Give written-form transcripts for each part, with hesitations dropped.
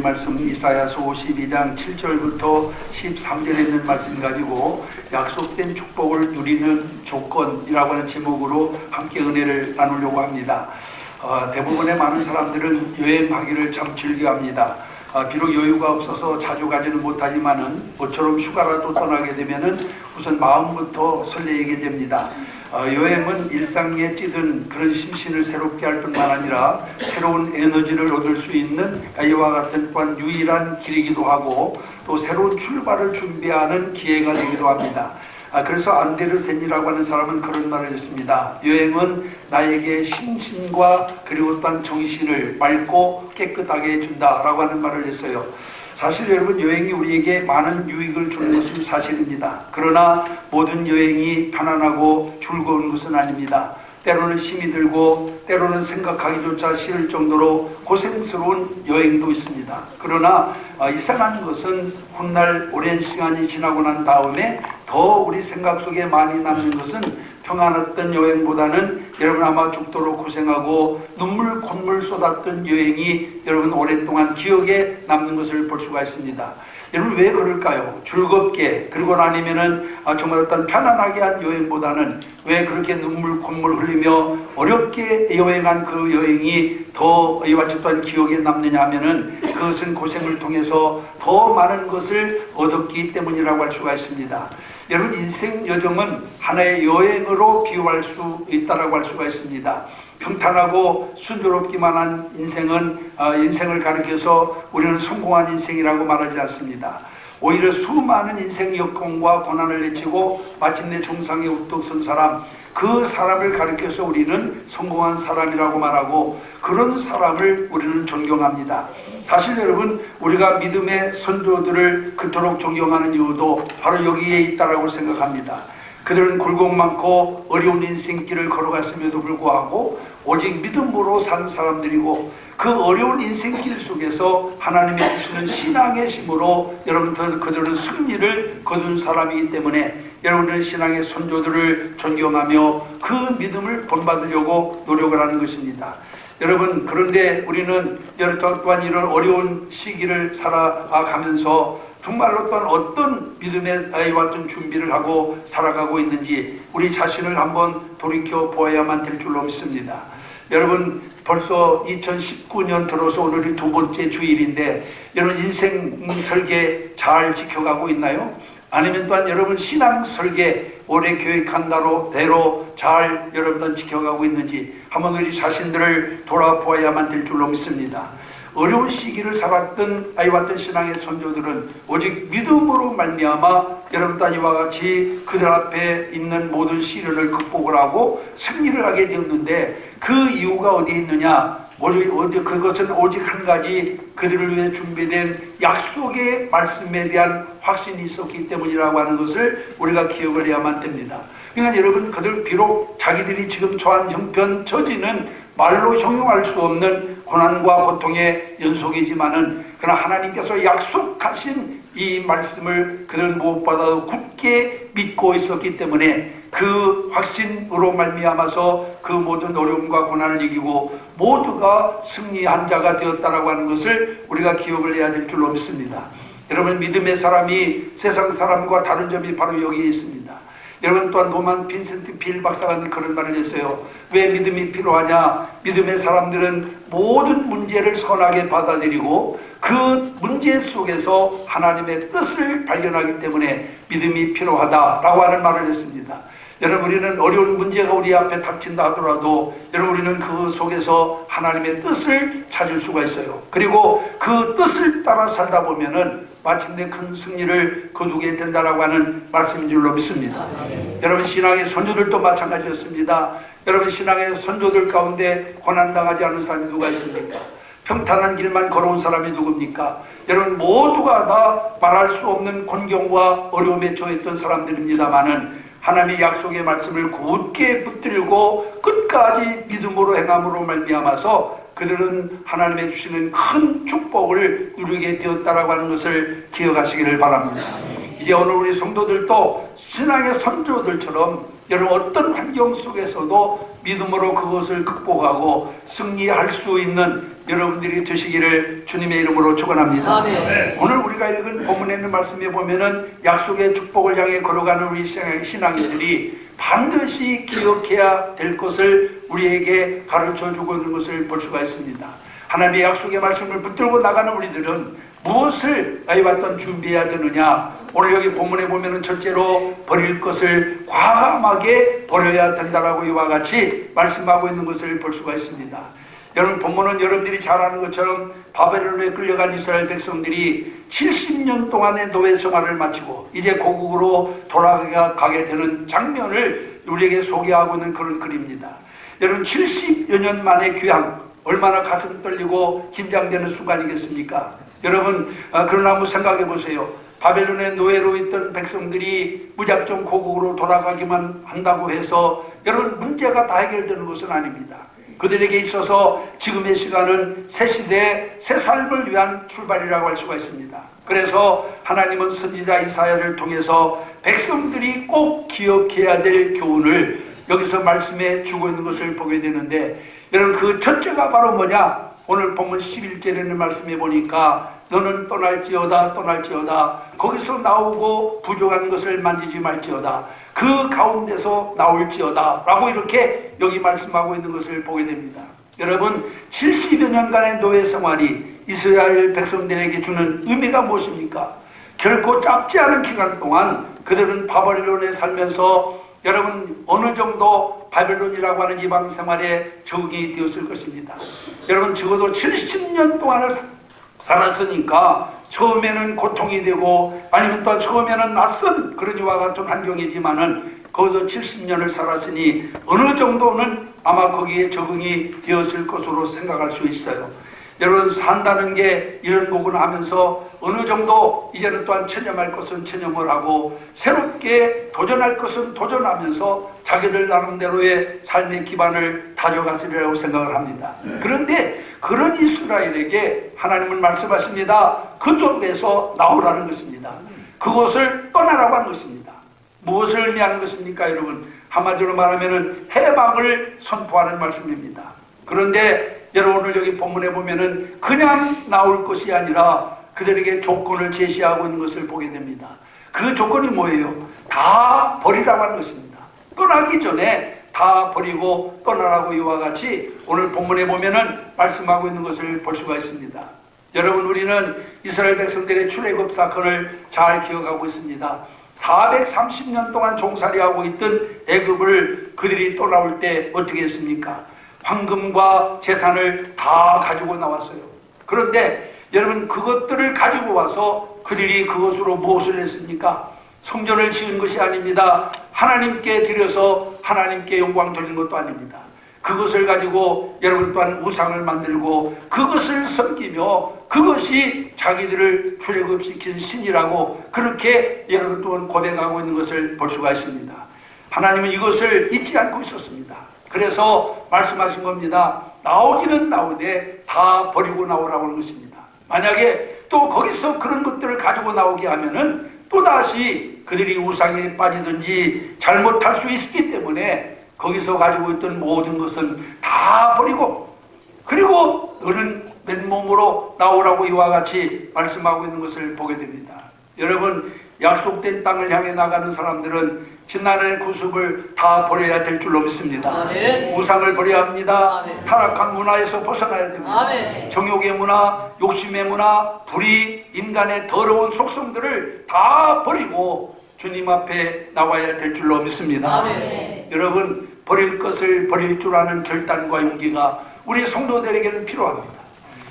말씀 이사야서 52장 7절부터 13절에 있는 말씀 가지고 약속된 축복을 누리는 조건이라고 하는 제목으로 함께 은혜를 나누려고 합니다. 대부분의 많은 사람들은 여행하기를 참 즐겨합니다. 비록 여유가 없어서 자주 가지는 못하지만은 모처럼 휴가라도 떠나게 되면은 우선 마음부터 설레게 됩니다. 여행은 일상에 찌든 그런 심신을 새롭게 할 뿐만 아니라 새로운 에너지를 얻을 수 있는 이와 같은 또한 유일한 길이기도 하고 또 새로운 출발을 준비하는 기회가 되기도 합니다. 그래서 안데르센이라고 하는 사람은 그런 말을 했습니다. 여행은 나에게 심신과 그리고 또한 정신을 맑고 깨끗하게 해준다라고 하는 말을 했어요. 사실 여러분, 여행이 우리에게 많은 유익을 주는 것은 사실입니다. 그러나 모든 여행이 편안하고 즐거운 것은 아닙니다. 때로는 힘이 들고 때로는 생각하기조차 싫을 정도로 고생스러운 여행도 있습니다. 그러나 이상한 것은 훗날 오랜 시간이 지나고 난 다음에 더 우리 생각 속에 많이 남는 것은 평안했던 여행보다는 여러분 아마 죽도록 고생하고 눈물 콧물 쏟았던 여행이 여러분 오랫동안 기억에 남는 것을 볼 수가 있습니다. 여러분 왜 그럴까요? 즐겁게 그리고 아니면은 정말 어떤 편안하게 한 여행보다는 왜 그렇게 눈물 콧물 흘리며 어렵게 여행한 그 여행이 더 이와 같이 또한 기억에 남느냐 하면은 그것은 고생을 통해서 더 많은 것을 얻었기 때문이라고 할 수가 있습니다. 여러분, 인생 여정은 하나의 여행으로 비유할 수 있다라고 할 수가 있습니다. 평탄하고 순조롭기만 한 인생은 인생을 가리켜서 우리는 성공한 인생이라고 말하지 않습니다. 오히려 수많은 인생 역경과 고난을 내치고 마침내 정상에 우뚝 선 사람, 그 사람을 가리켜서 우리는 성공한 사람이라고 말하고 그런 사람을 우리는 존경합니다. 사실 여러분, 우리가 믿음의 선조들을 그토록 존경하는 이유도 바로 여기에 있다라고 생각합니다. 그들은 굴곡 많고 어려운 인생길을 걸어갔음에도 불구하고 오직 믿음으로 산 사람들이고 그 어려운 인생길 속에서 하나님이 주시는 신앙의 힘으로 여러분들 그들은 승리를 거둔 사람이기 때문에 여러분은 신앙의 선조들을 존경하며 그 믿음을 본받으려고 노력을 하는 것입니다. 여러분, 그런데 우리는 또한 이런 어려운 시기를 살아가면서 정말로 또한 어떤 믿음의 아이와 같은 준비를 하고 살아가고 있는지 우리 자신을 한번 돌이켜 보아야만 될 줄로 믿습니다. 여러분, 벌써 2019년 들어서 오늘이 두 번째 주일인데 여러분 인생 설계 잘 지켜가고 있나요? 아니면 또한 여러분 신앙 설계 올해 계획한 대로 잘 여러분들 지켜가고 있는지 한번 우리 자신들을 돌아보아야만 될 줄로 믿습니다. 어려운 시기를 살았던 아이와 같은 신앙의 선조들은 오직 믿음으로 말미암아 여러분들 이와 같이 그들 앞에 있는 모든 시련을 극복을 하고 승리를 하게 되었는데 그 이유가 어디에 있느냐? 그것은 오직 한 가지 그들을 위해 준비된 약속의 말씀에 대한 확신이 있었기 때문이라고 하는 것을 우리가 기억을 해야만 됩니다. 그러니까 여러분, 그들 비록 자기들이 지금 처한 형편 처지는 말로 형용할 수 없는 고난과 고통의 연속이지만은 그러나 하나님께서 약속하신 이 말씀을 그들은 무엇보다도 굳게 믿고 있었기 때문에 그 확신으로 말미암아서 그 모든 어려움과 고난을 이기고 모두가 승리한 자가 되었다라고 하는 것을 우리가 기억을 해야 될 줄로 믿습니다. 여러분, 믿음의 사람이 세상 사람과 다른 점이 바로 여기에 있습니다. 여러분, 또한 노만 빈센트 필 박사가 그런 말을 했어요. 왜 믿음이 필요하냐? 믿음의 사람들은 모든 문제를 선하게 받아들이고 그 문제 속에서 하나님의 뜻을 발견하기 때문에 믿음이 필요하다라고 하는 말을 했습니다. 여러분, 우리는 어려운 문제가 우리 앞에 닥친다 하더라도 여러분, 우리는 그 속에서 하나님의 뜻을 찾을 수가 있어요. 그리고 그 뜻을 따라 살다 보면은 마침내 큰 승리를 거두게 된다라고 하는 말씀인 줄로 믿습니다. 여러분, 신앙의 선조들도 마찬가지였습니다. 여러분, 신앙의 선조들 가운데 고난당하지 않은 사람이 누가 있습니까? 평탄한 길만 걸어온 사람이 누굽니까? 여러분, 모두가 다 말할 수 없는 곤경과 어려움에 처했던 사람들입니다만은 하나님의 약속의 말씀을 굳게 붙들고 끝까지 믿음으로 행함으로 말미암아서 그들은 하나님의 주시는 큰 축복을 누리게 되었다라고 하는 것을 기억하시기를 바랍니다. 이제 오늘 우리 성도들도 신앙의 선조들처럼 여러분 어떤 환경 속에서도 믿음으로 그것을 극복하고 승리할 수 있는 여러분들이 되시기를 주님의 이름으로 축원합니다. 오늘 우리가 읽은 본문에 있는 말씀에 보면은 약속의 축복을 향해 걸어가는 우리 신앙인들이 반드시 기억해야 될 것을 우리에게 가르쳐주고 있는 것을 볼 수가 있습니다. 하나님의 약속의 말씀을 붙들고 나가는 우리들은 무엇을 아이왔던 준비해야 되느냐? 오늘 여기 본문에 보면은 첫째로 버릴 것을 과감하게 버려야 된다라고 이와 같이 말씀하고 있는 것을 볼 수가 있습니다. 여러분 본문은 여러분들이 잘 아는 것처럼 바벨론에 끌려간 이스라엘 백성들이 70년 동안의 노예 생활을 마치고 이제 고국으로 돌아가게 되는 장면을 우리에게 소개하고 있는 그런 글입니다. 여러분 70여 년 만의 귀향, 얼마나 가슴 떨리고 긴장되는 순간이겠습니까? 여러분 그러나 한번 생각해 보세요. 바벨론의 노예로 있던 백성들이 무작정 고국으로 돌아가기만 한다고 해서 여러분 문제가 다 해결되는 것은 아닙니다. 그들에게 있어서 지금의 시간은 새 시대의 새 삶을 위한 출발이라고 할 수가 있습니다. 그래서 하나님은 선지자 이사야를 통해서 백성들이 꼭 기억해야 될 교훈을 여기서 말씀해 주고 있는 것을 보게 되는데, 여러분 그 첫째가 바로 뭐냐? 오늘 본문 11절에 있는 말씀해 보니까 너는 떠날지어다 거기서 나오고 부족한 것을 만지지 말지어다, 그 가운데서 나올지어다 라고 이렇게 여기 말씀하고 있는 것을 보게 됩니다. 여러분 70여 년간의 노예 생활이 이스라엘 백성들에게 주는 의미가 무엇입니까? 결코 짧지 않은 기간 동안 그들은 바벨론에 살면서 여러분 어느 정도 바벨론이라고 하는 이방 생활에 적응이 되었을 것입니다. 여러분 적어도 70년 동안을 살았으니까 처음에는 고통이 되고 아니면 또 처음에는 낯선 그런 이와 같은 환경이지만은 거기서 70년을 살았으니 어느 정도는 아마 거기에 적응이 되었을 것으로 생각할 수 있어요. 여러분 산다는 게 이런 부분을 하면서 어느 정도 이제는 또한 체념할 것은 체념을 하고 새롭게 도전할 것은 도전하면서 자기들 나름대로의 삶의 기반을 다져갔으리라고 생각을 합니다. 그런데 그런 이스라엘에게 하나님은 말씀하십니다. 그쪽에서 나오라는 것입니다. 그것을 떠나라고 하는 것입니다. 무엇을 의미하는 것입니까 여러분? 한마디로 말하면 해방을 선포하는 말씀입니다. 그런데 여러분 오늘 여기 본문에 보면은 그냥 나올 것이 아니라 그들에게 조건을 제시하고 있는 것을 보게 됩니다. 그 조건이 뭐예요? 다 버리라고 하는 것입니다. 떠나기 전에 다 버리고 떠나라고 이와 같이 오늘 본문에 보면은 말씀하고 있는 것을 볼 수가 있습니다. 여러분 우리는 이스라엘 백성들의 출애굽 사건을 잘 기억하고 있습니다. 430년 동안 종살이하고 있던 애굽을 그들이 떠나올 때 어떻게 했습니까? 황금과 재산을 다 가지고 나왔어요. 그런데 여러분 그것들을 가지고 와서 그들이 그것으로 무엇을 했습니까? 성전을 지은 것이 아닙니다. 하나님께 드려서 하나님께 영광 돌리는 것도 아닙니다. 그것을 가지고 여러분 또한 우상을 만들고 그것을 섬기며 그것이 자기들을 출애굽시킨 신이라고 그렇게 여러분 또한 고백하고 있는 것을 볼 수가 있습니다. 하나님은 이것을 잊지 않고 있었습니다. 그래서 말씀하신 겁니다. 나오기는 나오되 다 버리고 나오라고 하는 것입니다. 만약에 또 거기서 그런 것들을 가지고 나오게 하면은 또다시 그들이 우상에 빠지든지 잘못할 수 있기 때문에 거기서 가지고 있던 모든 것은 다 버리고 그리고 너는 맨몸으로 나오라고 이와 같이 말씀하고 있는 것을 보게 됩니다. 여러분 약속된 땅을 향해 나가는 사람들은 지난해 구습을 다 버려야 될 줄로 믿습니다. 아멘. 우상을 버려야 합니다. 아멘. 타락한 문화에서 벗어나야 됩니다. 아멘. 정욕의 문화, 욕심의 문화, 불의, 인간의 더러운 속성들을 다 버리고 주님 앞에 나와야 될 줄로 믿습니다. 아멘. 여러분 버릴 것을 버릴 줄 아는 결단과 용기가 우리 성도들에게는 필요합니다.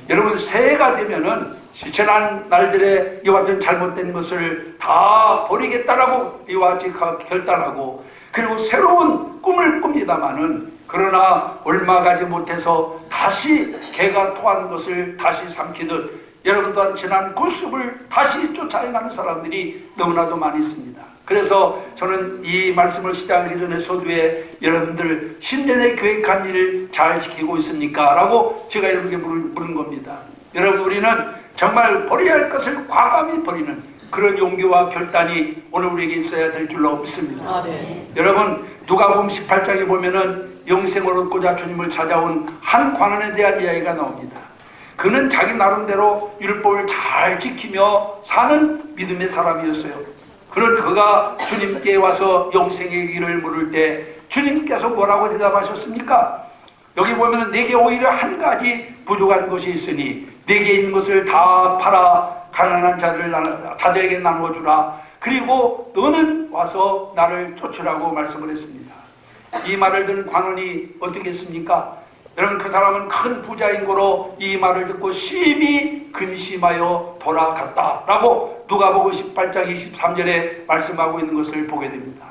여러분 새해가 되면은 지난 날들의 이와 같은 잘못된 것을 다 버리겠다라고 이와 같이 결단하고 그리고 새로운 꿈을 꿉니다마는 그러나 얼마 가지 못해서 다시 개가 토한 것을 다시 삼키듯 여러분 또한 지난 구습을 다시 쫓아가는 사람들이 너무나도 많이 있습니다. 그래서 저는 이 말씀을 시작하기 전에 서두에 여러분들 신년에 계획한 일을 잘 지키고 있습니까? 라고 제가 여러분께 물은 겁니다. 여러분 우리는 정말 버려야 할 것을 과감히 버리는 그런 용기와 결단이 오늘 우리에게 있어야 될 줄로 믿습니다. 아, 네. 여러분, 누가복음 18장에 보면은 영생을 얻고자 주님을 찾아온 한 관원에 대한 이야기가 나옵니다. 그는 자기 나름대로 율법을 잘 지키며 사는 믿음의 사람이었어요. 그런 그가 주님께 와서 영생의 길을 물을 때 주님께서 뭐라고 대답하셨습니까? 여기 보면은 내게 오히려 한 가지 부족한 것이 있으니 내게 있는 것을 다 팔아 가난한 자들에게 나누어주라. 그리고 너는 와서 나를 쫓으라고 말씀을 했습니다. 이 말을 듣는 관원이 어떻게 했습니까? 여러분, 그 사람은 큰 부자인 거로 이 말을 듣고 심히 근심하여 돌아갔다라고 누가복음 18장 23절에 말씀하고 있는 것을 보게 됩니다.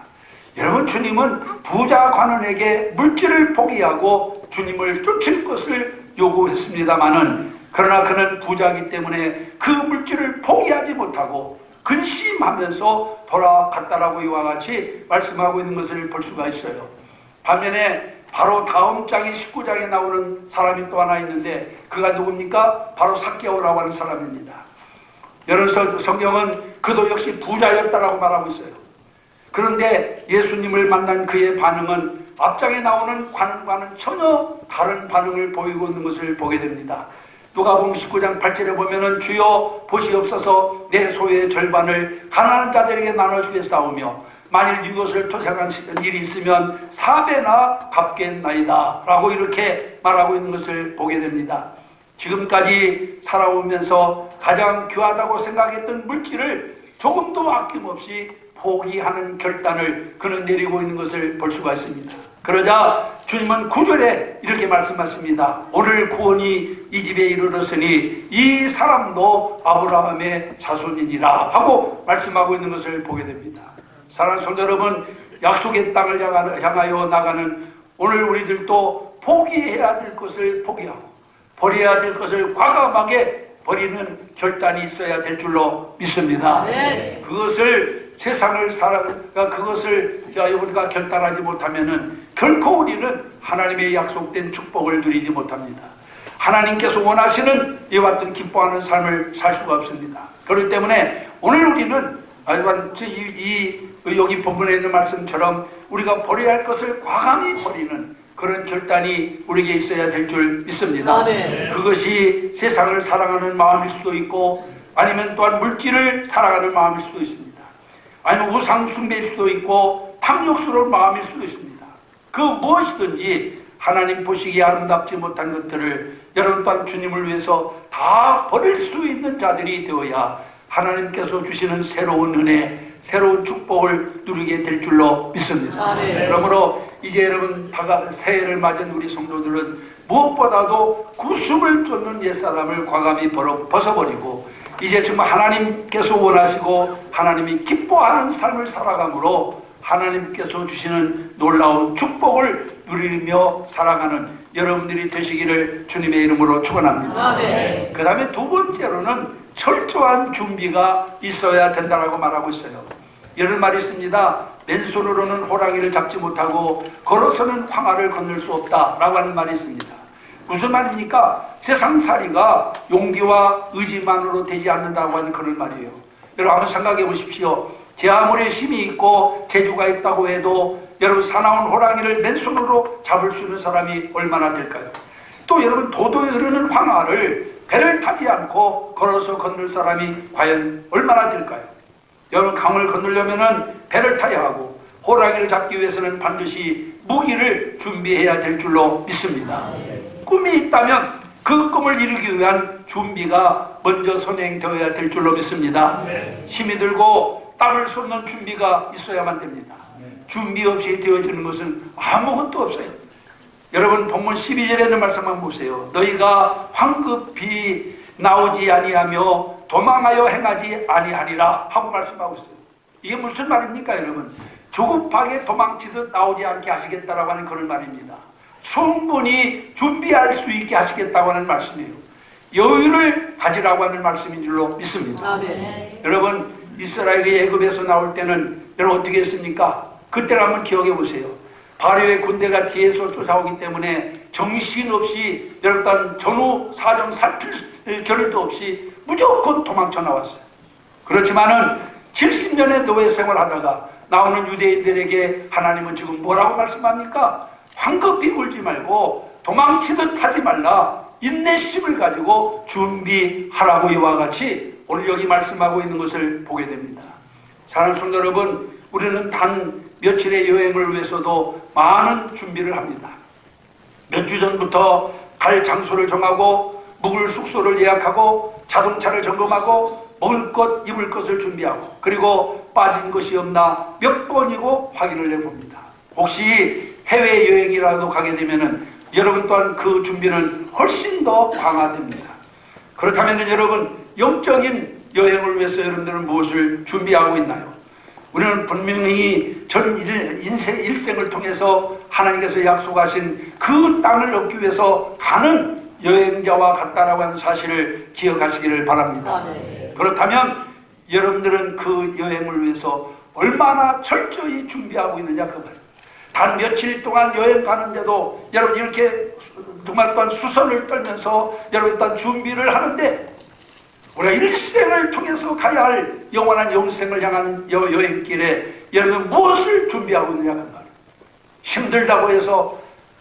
여러분, 주님은 부자 관원에게 물질을 포기하고 주님을 쫓을 것을 요구했습니다마는, 그러나 그는 부자이기 때문에 그 물질을 포기하지 못하고 근심하면서 돌아갔다라고 이와 같이 말씀하고 있는 것을 볼 수가 있어요. 반면에 바로 다음 장인 19장에 나오는 사람이 또 하나 있는데, 그가 누굽니까? 바로 삭개오라고 하는 사람입니다. 여러분, 성경은 그도 역시 부자였다라고 말하고 있어요. 그런데 예수님을 만난 그의 반응은 앞장에 나오는 관원과는 전혀 다른 반응을 보이고 있는 것을 보게 됩니다. 누가복음 19장 8절에 보면은 주여 보시옵소서 내 소유의 절반을 가난한 자들에게 나눠주겠사오며 만일 이것을 토색한 일이 있으면 4배나 갚겠나이다 라고 이렇게 말하고 있는 것을 보게 됩니다. 지금까지 살아오면서 가장 귀하다고 생각했던 물질을 조금도 아낌없이 포기하는 결단을 그는 내리고 있는 것을 볼 수가 있습니다. 그러자 주님은 9절에 이렇게 말씀하십니다. 오늘 구원이 이 집에 이르렀으니 이 사람도 아브라함의 자손이니라 하고 말씀하고 있는 것을 보게 됩니다. 사랑하는 성도 여러분, 약속의 땅을 향하여 나가는 오늘 우리들도 포기해야 될 것을 포기하고 버려야 될 것을 과감하게 버리는 결단이 있어야 될 줄로 믿습니다. 그것을 세상을 그것을 우리가 결단하지 못하면은 결코 우리는 하나님의 약속된 축복을 누리지 못합니다. 하나님께서 원하시는 이와 같은 기뻐하는 삶을 살 수가 없습니다. 그렇기 때문에 오늘 우리는 여기 본문에 있는 말씀처럼 우리가 버려야 할 것을 과감히 버리는 그런 결단이 우리에게 있어야 될 줄 믿습니다. 그것이 세상을 사랑하는 마음일 수도 있고, 아니면 또한 물질을 사랑하는 마음일 수도 있습니다. 아니면 우상 숭배일 수도 있고 탐욕스러운 마음일 수도 있습니다. 그 무엇이든지 하나님 보시기에 아름답지 못한 것들을 여러분 또한 주님을 위해서 다 버릴 수 있는 자들이 되어야 하나님께서 주시는 새로운 은혜, 새로운 축복을 누리게 될 줄로 믿습니다. 그러므로 이제 여러분 새해를 맞은 우리 성도들은 무엇보다도 구습을 쫓는 옛사람을 과감히 벗어버리고 이제 정말 하나님께서 원하시고 하나님이 기뻐하는 삶을 살아감으로 하나님께서 주시는 놀라운 축복을 누리며 살아가는 여러분들이 되시기를 주님의 이름으로 축원합니다. 그 다음에 두 번째로는 철저한 준비가 있어야 된다고 말하고 있어요. 이런 말이 있습니다. 맨손으로는 호랑이를 잡지 못하고 걸어서는 황하를 건널 수 없다라고 하는 말이 있습니다. 무슨 말입니까? 세상살이가 용기와 의지만으로 되지 않는다고 하는 그런 말이에요. 여러분 한번 생각해 보십시오. 제 아무리 힘이 있고 재주가 있다고 해도 여러분 사나운 호랑이를 맨손으로 잡을 수 있는 사람이 얼마나 될까요? 또 여러분 도도에 흐르는 황하를 배를 타지 않고 걸어서 건널 사람이 과연 얼마나 될까요? 여러분 강을 건너려면 배를 타야 하고 호랑이를 잡기 위해서는 반드시 무기를 준비해야 될 줄로 믿습니다. 꿈이 있다면 그 꿈을 이루기 위한 준비가 먼저 선행되어야 될 줄로 믿습니다. 힘이 들고 땀을 쏟는 준비가 있어야만 됩니다. 준비 없이 되어지는 것은 아무것도 없어요. 여러분 본문 12절에 있는 말씀 한번 보세요. 너희가 황급히 나오지 아니하며 도망하여 행하지 아니하리라 하고 말씀하고 있어요. 이게 무슨 말입니까 여러분? 조급하게 도망치듯 나오지 않게 하시겠다라고 하는 그런 말입니다. 충분히 준비할 수 있게 하시겠다고 하는 말씀이에요. 여유를 가지라고 하는 말씀인 줄로 믿습니다. 여러분 이스라엘이 애굽에서 나올 때는 여러분 어떻게 했습니까? 그때를 한번 기억해 보세요. 바로의 군대가 뒤에서 쫓아오기 때문에 정신없이 여러분 전후 사정 살필 겨를도 없이 무조건 도망쳐 나왔어요. 그렇지만은 70년의 노예 생활하다가 나오는 유대인들에게 하나님은 지금 뭐라고 말씀합니까? 황급히 울지 말고 도망치듯 하지 말라. 인내심을 가지고 준비하라고 이와 같이 오늘 여기 말씀하고 있는 것을 보게 됩니다. 사랑하는 성도 여러분, 우리는 단 며칠의 여행을 위해서도 많은 준비를 합니다. 몇 주 전부터 갈 장소를 정하고 묵을 숙소를 예약하고 자동차를 점검하고 먹을 것, 입을 것을 준비하고 그리고 빠진 것이 없나 몇 번이고 확인을 해봅니다. 혹시 해외여행이라도 가게 되면은 여러분 또한 그 준비는 훨씬 더 강화됩니다. 그렇다면 여러분, 영적인 여행을 위해서 여러분들은 무엇을 준비하고 있나요? 우리는 분명히 전 일생을 통해서 하나님께서 약속하신 그 땅을 얻기 위해서 가는 여행자와 같다라고 하는 사실을 기억하시기를 바랍니다. 그렇다면 여러분들은 그 여행을 위해서 얼마나 철저히 준비하고 있느냐 그 말. 단 며칠 동안 여행 가는데도 여러분 이렇게 정말 또한 수선을 떨면서 여러분 또한 준비를 하는데 우리가 일생을 통해서 가야 할 영원한 영생을 향한 여행길에 여러분 무엇을 준비하고 있느냐 그 말. 힘들다고 해서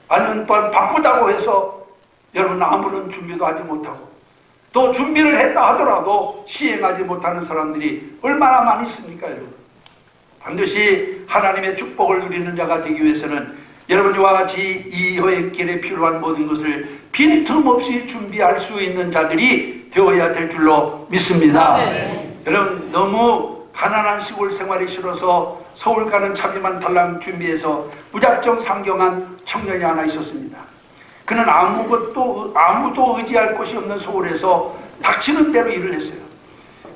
아니면 또한 바쁘다고 해서 여러분 아무런 준비도 하지 못하고 또 준비를 했다 하더라도 시행하지 못하는 사람들이 얼마나 많이 있습니까 여러분. 반드시 하나님의 축복을 누리는 자가 되기 위해서는 여러분 이와 같이 이 여행길에 필요한 모든 것을 빈틈없이 준비할 수 있는 자들이 되어야 될 줄로 믿습니다. 여러분 너무 가난한 시골 생활이 싫어서 서울 가는 차비만 달랑 준비해서 무작정 상경한 청년이 하나 있었습니다. 그는 아무도 의지할 곳이 없는 서울에서 닥치는 대로 일을 했어요.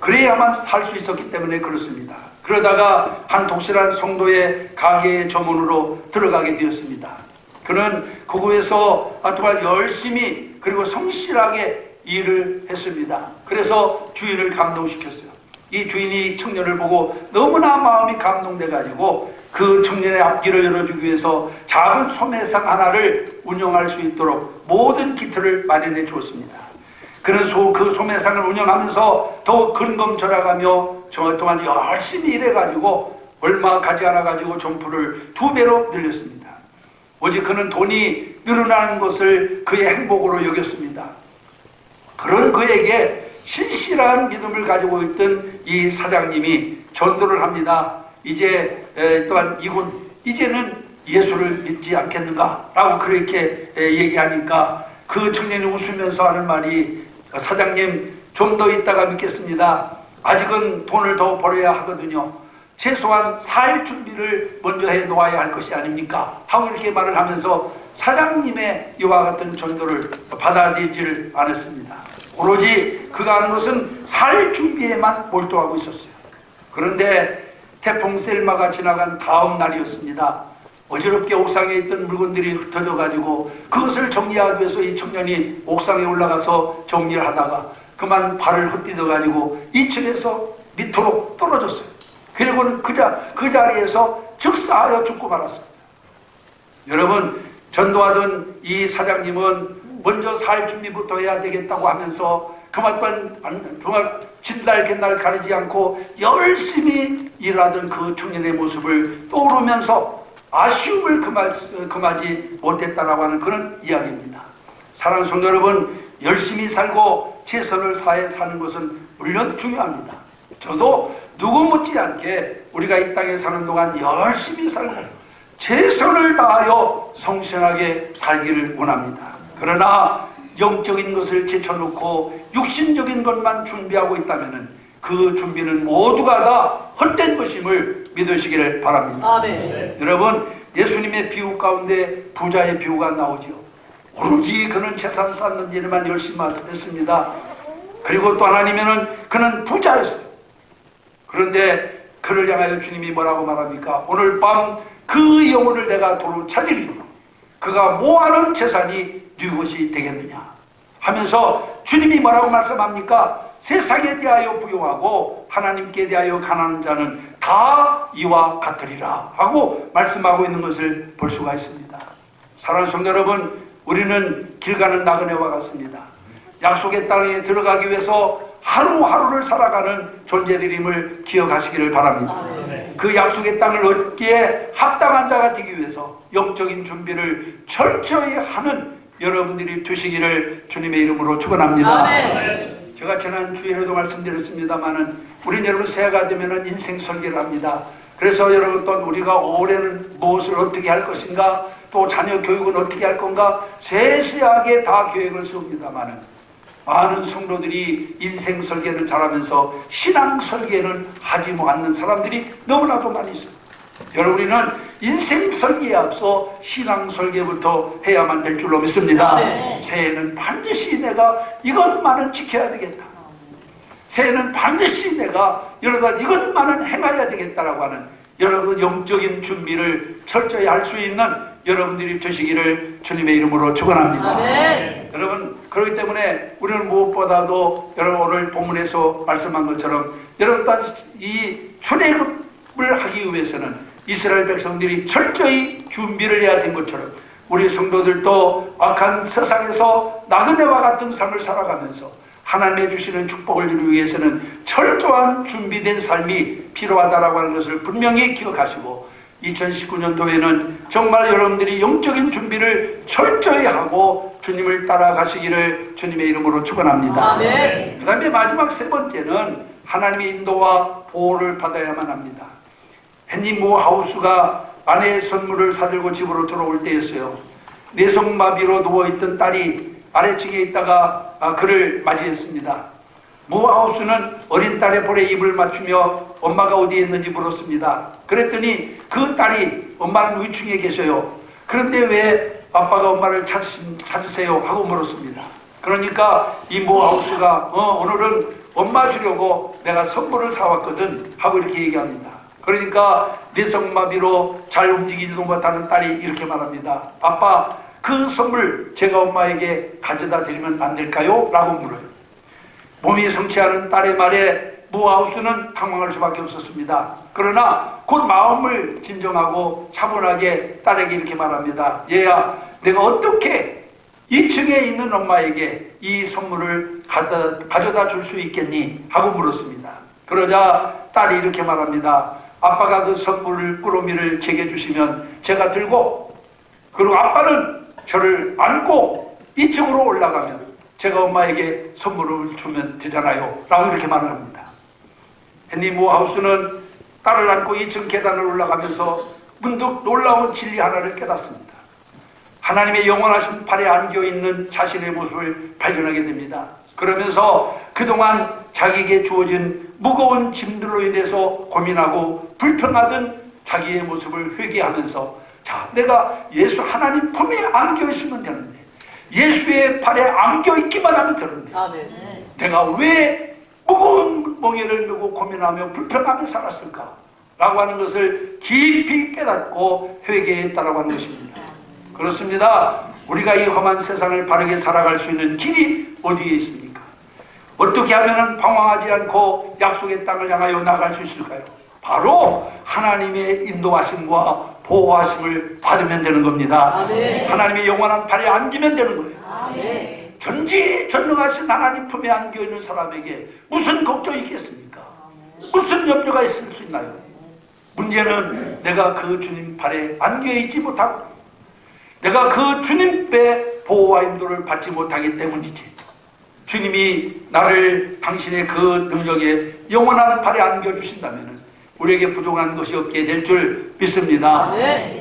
그래야만 살 수 있었기 때문에 그렇습니다. 그러다가 한 독실한 성도의 가게의 점원으로 들어가게 되었습니다. 그는 그곳에서 정말 열심히 그리고 성실하게 일을 했습니다. 그래서 주인을 감동시켰어요. 이 주인이 청년을 보고 너무나 마음이 감동돼 가지고 그 청년의 앞길을 열어주기 위해서 작은 소매상 하나를 운영할 수 있도록 모든 기틀을 마련해 주었습니다. 그는 그 소매상을 운영하면서 더욱 근검절약하며 저 동안 열심히 일해가지고 얼마 가지 않아가지고 점포를 2배로 늘렸습니다. 오직 그는 돈이 늘어나는 것을 그의 행복으로 여겼습니다. 그런 그에게 신실한 믿음을 가지고 있던 이 사장님이 전도를 합니다. 이제 또한 이제는 예수를 믿지 않겠는가? 라고 그렇게 얘기하니까 그 청년이 웃으면서 하는 말이 사장님 좀 더 있다가 믿겠습니다. 아직은 돈을 더 벌어야 하거든요. 최소한 살 준비를 먼저 해 놓아야 할 것이 아닙니까? 하고 이렇게 말을 하면서 사장님의 이와 같은 전도를 받아들이질 않았습니다. 오로지 그가 하는 것은 살 준비에만 몰두하고 있었어요. 그런데 태풍 셀마가 지나간 다음 날이었습니다. 어지럽게 옥상에 있던 물건들이 흩어져 가지고 그것을 정리하기 위해서 이 청년이 옥상에 올라가서 정리를 하다가 그만 발을 헛디뎌 가지고 2층에서 밑으로 떨어졌어요. 그리고는 그 자리에서 즉사하여 죽고 말았습니다. 여러분, 전도하던 이 사장님은 먼저 살 준비부터 해야 되겠다고 하면서 그만 정말 진달 갯날 가리지 않고 열심히 일하던 그 청년의 모습을 떠오르면서 아쉬움을 금하지 못했다라고 하는 그런 이야기입니다. 사랑하는 성도 여러분, 열심히 살고 최선을 다해 사는 것은 물론 중요합니다. 저도 누구 못지않게 우리가 이 땅에 사는 동안 열심히 살고 최선을 다하여 성실하게 살기를 원합니다. 그러나 영적인 것을 제쳐놓고 육신적인 것만 준비하고 있다면 그 준비는 모두가 다 헛된 것임을 믿으시기를 바랍니다. 네. 여러분, 예수님의 비유 가운데 부자의 비유가 나오지요. 오로지 그는 재산 쌓는 일에만 열심히 했습니다. 그리고 또 하나님은 그는 부자였어요. 그런데 그를 향하여 주님이 뭐라고 말합니까? 오늘 밤 그 영혼을 내가 도로 찾으리니 그가 모아놓은 재산이 네 것이 되겠느냐 하면서 주님이 뭐라고 말씀합니까? 세상에 대하여 부유하고 하나님께 대하여 가난한 자는 다 이와 같으리라 하고 말씀하고 있는 것을 볼 수가 있습니다. 사랑하는 성도 여러분, 우리는 길 가는 나그네와 같습니다. 약속의 땅에 들어가기 위해서 하루하루를 살아가는 존재들임을 기억하시기를 바랍니다. 그 약속의 땅을 얻기에 합당한 자가 되기 위해서 영적인 준비를 철저히 하는 여러분들이 되시기를 주님의 이름으로 축원합니다. 제가 지난 주일에도 말씀드렸습니다만은 우리 여러분 새해가 되면은 인생 설계를 합니다. 그래서 여러분 또 우리가 올해는 무엇을 어떻게 할 것인가, 또 자녀 교육은 어떻게 할 건가 세세하게 다 계획을 세웁니다만은 많은 성도들이 인생 설계는 잘하면서 신앙 설계는 하지 않는 사람들이 너무나도 많이 있어요. 여러분, 우리는 인생 설계에 앞서 신앙 설계부터 해야만 될 줄로 믿습니다. 새해는 반드시 내가 이것만은 지켜야 되겠다. 새해는 반드시 내가 이것만은 행해야 되겠다라고 하는 여러분 영적인 준비를 철저히 할 수 있는 여러분들이 되시기를 주님의 이름으로 축원합니다. 여러분, 그렇기 때문에 우리는 무엇보다도 여러분 오늘 본문에서 말씀한 것처럼 여러분 이 출애굽을 하기 위해서는 이스라엘 백성들이 철저히 준비를 해야 된 것처럼 우리 성도들도 악한 세상에서 나그네와 같은 삶을 살아가면서 하나님의 주시는 축복을 이루기 위해서는 철저한 준비된 삶이 필요하다라고 하는 것을 분명히 기억하시고 2019년도에는 정말 여러분들이 영적인 준비를 철저히 하고 주님을 따라가시기를 주님의 이름으로 축원합니다. 그 다음에 마지막 세 번째는 하나님의 인도와 보호를 받아야만 합니다. 헨리 모 하우스가 아내의 선물을 사들고 집으로 돌아올 때였어요. 뇌성마비로 누워있던 딸이 아래층에 있다가 그를 맞이했습니다. 모 하우스는 어린 딸의 볼에 입을 맞추며 엄마가 어디에 있는지 물었습니다. 그랬더니 그 딸이 엄마는 위층에 계셔요. 그런데 왜 아빠가 엄마를 찾으세요? 하고 물었습니다. 그러니까 이 모 하우스가 오늘은 엄마 주려고 내가 선물을 사왔거든 하고 이렇게 얘기합니다. 그러니까 뇌성마비로 잘 움직이지도 못하는 딸이 이렇게 말합니다. 아빠, 그 선물 제가 엄마에게 가져다 드리면 안 될까요? 라고 물어요. 몸이 성취하는 딸의 말에 무하우스는 당황할 수밖에 없었습니다. 그러나 곧 마음을 진정하고 차분하게 딸에게 이렇게 말합니다. 얘야, 내가 어떻게 2층에 있는 엄마에게 이 선물을 가져다 줄 수 있겠니? 하고 물었습니다. 그러자 딸이 이렇게 말합니다. 아빠가 그 선물을 꾸러미를 제게 주시면 제가 들고, 그리고 아빠는 저를 안고 2층으로 올라가면 제가 엄마에게 선물을 주면 되잖아요. 라고 이렇게 말을 합니다. 헨리 모하우스는 딸을 안고 2층 계단을 올라가면서 문득 놀라운 진리 하나를 깨닫습니다. 하나님의 영원하신 팔에 안겨있는 자신의 모습을 발견하게 됩니다. 그러면서 그동안 자기에게 주어진 무거운 짐들로 인해서 고민하고 불평하던 자기의 모습을 회개하면서, 자, 내가 예수 하나님 품에 안겨있으면 되는데, 예수의 발에 안겨있기만 하면 되는데, 내가 왜 무거운 멍에를 메고 고민하며 불평하며 살았을까? 라고 하는 것을 깊이 깨닫고 회개했다라고 하는 것입니다. 그렇습니다. 우리가 이 험한 세상을 바르게 살아갈 수 있는 길이 어디에 있습니까? 어떻게 하면 방황하지 않고 약속의 땅을 향하여 나갈 수 있을까요? 바로 하나님의 인도하심과 보호하심을 받으면 되는 겁니다. 아멘. 하나님의 영원한 발에 안기면 되는 거예요. 아멘. 전지전능하신 하나님 품에 안겨있는 사람에게 무슨 걱정이 있겠습니까? 무슨 염려가 있을 수 있나요? 문제는 내가 그 주님 발에 안겨있지 못하고 내가 그 주님의 보호와 인도를 받지 못하기 때문이지. 주님이 나를 당신의 그 능력에 영원한 발에 안겨주신다면 우리에게 부족한 것이 없게 될 줄 믿습니다.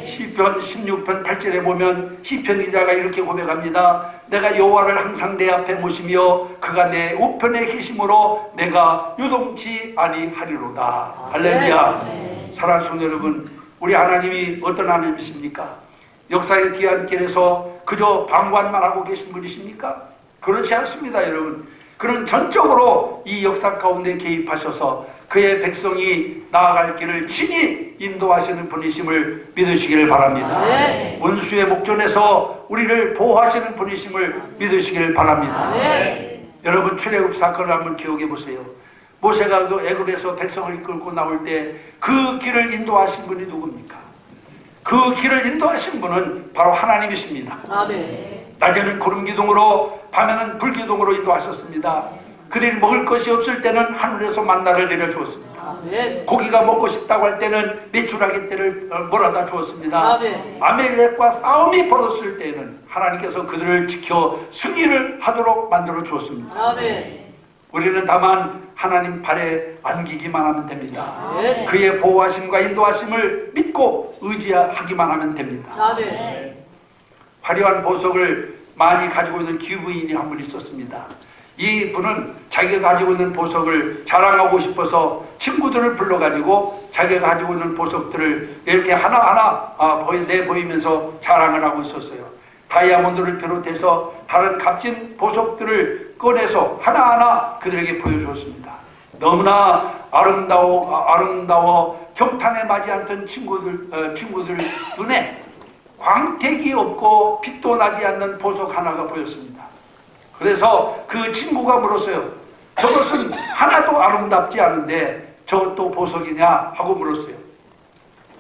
시편 16편 8절에 보면 시편 기자가 이렇게 고백합니다. 내가 여호와를 항상 내 앞에 모시며 그가 내 우편에 계심으로 내가 유동치 아니하리로다. 할렐루야. 사랑하는 성도 여러분, 우리 하나님이 어떤 하나님이십니까? 역사의 귀한 길에서 그저 방관만 하고 계신 분이십니까? 그렇지 않습니다, 여러분. 그는 전적으로 이 역사 가운데 개입하셔서 그의 백성이 나아갈 길을 친히 인도하시는 분이심을 믿으시기를 바랍니다. 원수의 목전에서 우리를 보호하시는 분이심을 믿으시기를 바랍니다. 여러분, 출애굽 사건을 한번 기억해 보세요. 모세가 그 애굽에서 백성을 이끌고 나올 때 그 길을 인도하신 분이 누굽니까? 그 길을 인도하신 분은 바로 하나님이십니다. 낮에는 구름 기둥으로, 밤에는 불 기둥으로 인도하셨습니다. 그들이 먹을 것이 없을 때는 하늘에서 만나를 내려주었습니다. 아멘. 고기가 먹고 싶다고 할 때는 메추라기 떼를 몰아다 주었습니다. 아멘. 아멜렉과 싸움이 벌어졌을 때는 하나님께서 그들을 지켜 승리를 하도록 만들어 주었습니다. 아멘. 우리는 다만 하나님 발에 안기기만 하면 됩니다. 아멘. 그의 보호하심과 인도하심을 믿고 의지하기만 하면 됩니다. 아멘. 화려한 보석을 많이 가지고 있는 기부인이 한 분 있었습니다. 이 분은 자기가 가지고 있는 보석을 자랑하고 싶어서 친구들을 불러가지고 자기가 가지고 있는 보석들을 이렇게 하나하나 내보이면서 자랑을 하고 있었어요. 다이아몬드를 비롯해서 다른 값진 보석들을 꺼내서 하나하나 그들에게 보여주었습니다. 너무나 아름다워 경탄에 맞지 않던 친구들 눈에 광택이 없고 빛도 나지 않는 보석 하나가 보였습니다. 그래서 그 친구가 물었어요. 저것은 하나도 아름답지 않은데 저것도 보석이냐 하고 물었어요.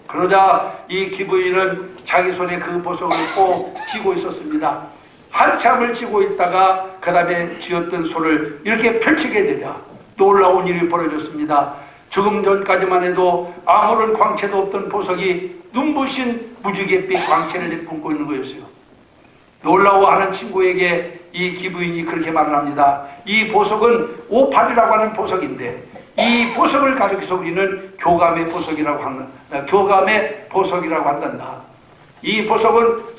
그러자 이 기부인은 자기 손에 그 보석을 꼭 쥐고 있었습니다. 한참을 쥐고 있다가 그 다음에 쥐었던 손을 이렇게 펼치게 되자 놀라운 일이 벌어졌습니다. 조금 전까지만 해도 아무런 광채도 없던 보석이 눈부신 무지갯빛 광채를 내뿜고 있는 거였어요. 놀라워하는 친구에게 이 기부인이 그렇게 말을 합니다. 이 보석은 오팔이라고 하는 보석인데 이 보석을 가리켜서 우리는 교감의 보석이라고 한단다. 이 보석은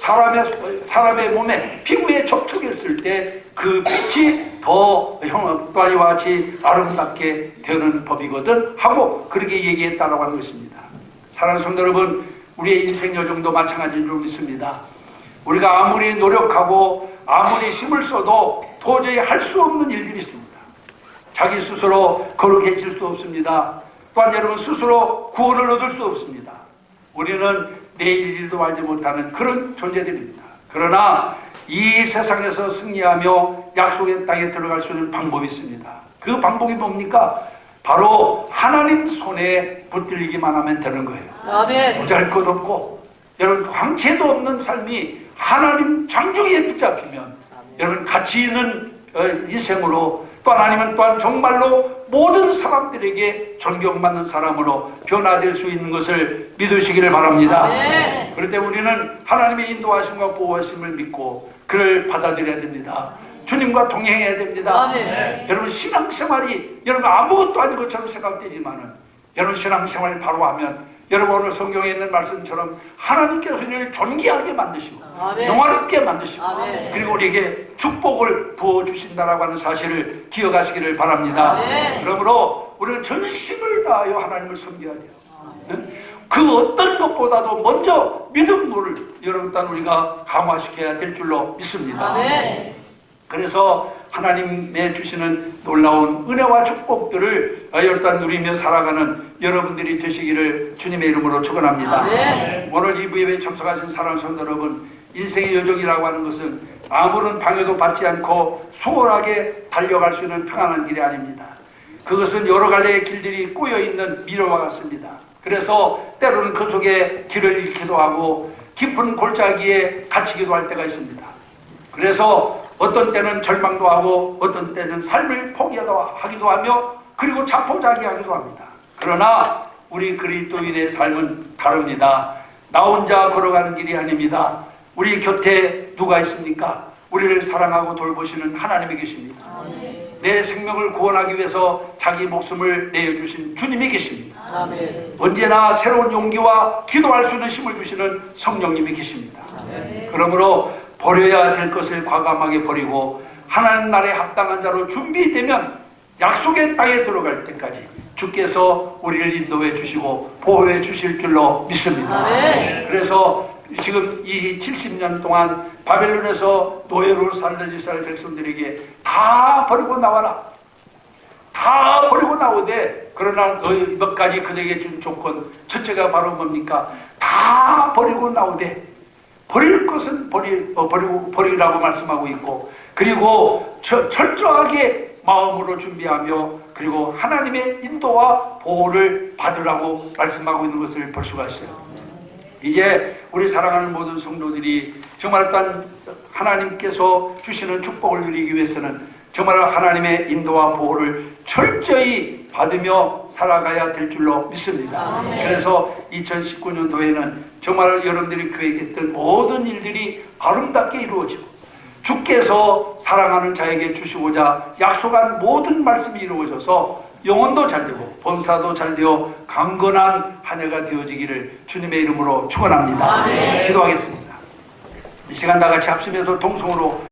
사람의 몸에 피부에 접촉했을 때 그 빛이 더 형과와 같이 아름답게 되는 법이거든 하고 그렇게 얘기했다라고 하는 것입니다. 사랑하는 성도 여러분, 우리의 인생 여정도 마찬가지로 믿습니다. 우리가 아무리 노력하고 아무리 힘을 써도 도저히 할 수 없는 일들이 있습니다. 자기 스스로 거룩해질 수 없습니다. 또한 여러분 스스로 구원을 얻을 수 없습니다. 우리는 내일 일도 알지 못하는 그런 존재들입니다. 그러나 이 세상에서 승리하며 약속의 땅에 들어갈 수 있는 방법이 있습니다. 그 방법이 뭡니까? 바로 하나님 손에 붙들리기만 하면 되는 거예요. 아멘. 보잘것없고 여러분 광채도 없는 삶이 하나님 장중에 붙잡히면 여러분 가치 있는 인생으로 또한 아니면 또한 정말로 모든 사람들에게 존경받는 사람으로 변화될 수 있는 것을 믿으시기를 바랍니다. 아멘. 그럴 때 우리는 하나님의 인도하심과 보호하심을 믿고 그를 받아들여야 됩니다. 주님과 동행해야 됩니다. 아멘. 여러분 신앙생활이 여러분 아무것도 아닌 것처럼 생각되지만은 여러분 신앙생활을 바로 하면 여러분 오늘 성경에 있는 말씀처럼 하나님께서 우리를 존귀하게 만드시고 아멘. 영화롭게 만드시고 아멘. 그리고 우리에게 축복을 부어주신다라고 하는 사실을 기억하시기를 바랍니다. 아멘. 그러므로 우리는 전심을 다하여 하나님을 섬겨야 돼요. 네? 그 어떤 것보다도 먼저 믿음을 여러분 일단 우리가 강화시켜야 될 줄로 믿습니다. 아멘. 그래서 하나님의 주시는 놀라운 은혜와 축복들을 일단 누리며 살아가는 여러분들이 되시기를 주님의 이름으로 축원합니다. 아멘. 오늘 이 예배에 참석하신 사랑하는 성도 여러분, 인생의 여정이라고 하는 것은 아무런 방해도 받지 않고 수월하게 달려갈 수 있는 평안한 길이 아닙니다. 그것은 여러 갈래의 길들이 꼬여있는 미로와 같습니다. 그래서 때로는 그 속에 길을 잃기도 하고 깊은 골짜기에 갇히기도 할 때가 있습니다. 그래서 어떤 때는 절망도 하고 어떤 때는 삶을 포기하기도 하며 그리고 자포자기하기도 합니다. 그러나 우리 그리스도인의 삶은 다릅니다. 나 혼자 걸어가는 길이 아닙니다. 우리 곁에 누가 있습니까? 우리를 사랑하고 돌보시는 하나님이 계십니다. 내 생명을 구원하기 위해서 자기 목숨을 내어주신 주님이 계십니다. 아멘. 언제나 새로운 용기와 기도할 수 있는 힘을 주시는 성령님이 계십니다. 그러므로 버려야 될 것을 과감하게 버리고 하나님 나라에 합당한 자로 준비되면 약속의 땅에 들어갈 때까지 주께서 우리를 인도해 주시고 보호해 주실 줄로 믿습니다. 아멘. 그래서 지금 이 70년 동안 바벨론에서 노예로 살던 이스라엘 백성들에게 다 버리고 나와라. 다 버리고 나오되 그러나 너희 몇 가지 그들에게 준 조건 첫째가 바로 뭡니까? 다 버리고 나오되 버릴 것은 버리라고 말씀하고 있고 그리고 철저하게 마음으로 준비하며 그리고 하나님의 인도와 보호를 받으라고 말씀하고 있는 것을 볼 수가 있어요. 이제 우리 사랑하는 모든 성도들이 정말 일단 하나님께서 주시는 축복을 누리기 위해서는 정말 하나님의 인도와 보호를 철저히 받으며 살아가야 될 줄로 믿습니다. 그래서 2019년도에는 정말 여러분들이 계획했던 모든 일들이 아름답게 이루어지고 주께서 사랑하는 자에게 주시고자 약속한 모든 말씀이 이루어져서 영혼도 잘되고 범사도 잘되어 강건한 한 해가 되어지기를 주님의 이름으로 축원합니다. 기도하겠습니다. 이 시간 다 같이 합심해서 동성으로